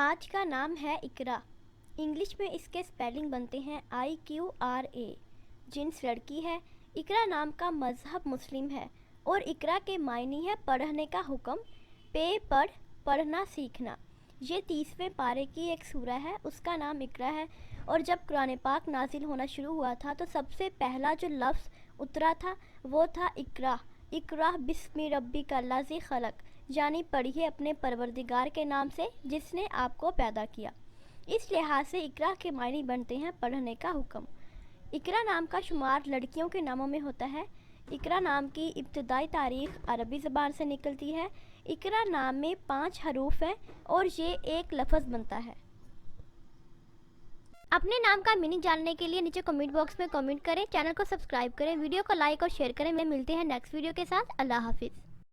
आज का नाम है इकरा। इंग्लिश में इसके स्पेलिंग बनते हैं IQRA। जिन्स लड़की है। इकरा नाम का मज़हब मुस्लिम है और इकरा के मायने है पढ़ने का हुक्म। पढ़, पढ़ना सीखना। ये 30वें पारे की एक सूरा है, उसका नाम इकरा है। और जब कुरान पाक नाजिल होना शुरू हुआ था तो सबसे पहला जो लफ्ज़ उतरा था वो था इकरा। इकरा बिस्मि रब्बिका लज़ी खलक, यानी पढ़िए अपने परवरदिगार के नाम से जिसने आपको पैदा किया। इस लिहाज से इकरा के मायने बनते हैं पढ़ने का हुक्म। इकरा नाम का शुमार लड़कियों के नामों में होता है। इकरा नाम की इब्तदाई तारीख़ अरबी ज़बान से निकलती है। इकरा नाम में 5 हरूफ हैं और ये एक लफ्ज़ बनता है। अपने नाम का मीनिंग जानने के लिए नीचे कमेंट बॉक्स में कमेंट करें, चैनल को सब्सक्राइब करें, वीडियो को लाइक और शेयर करें। मिलते हैं नेक्स्ट वीडियो के साथ। अल्लाह हाफिज़।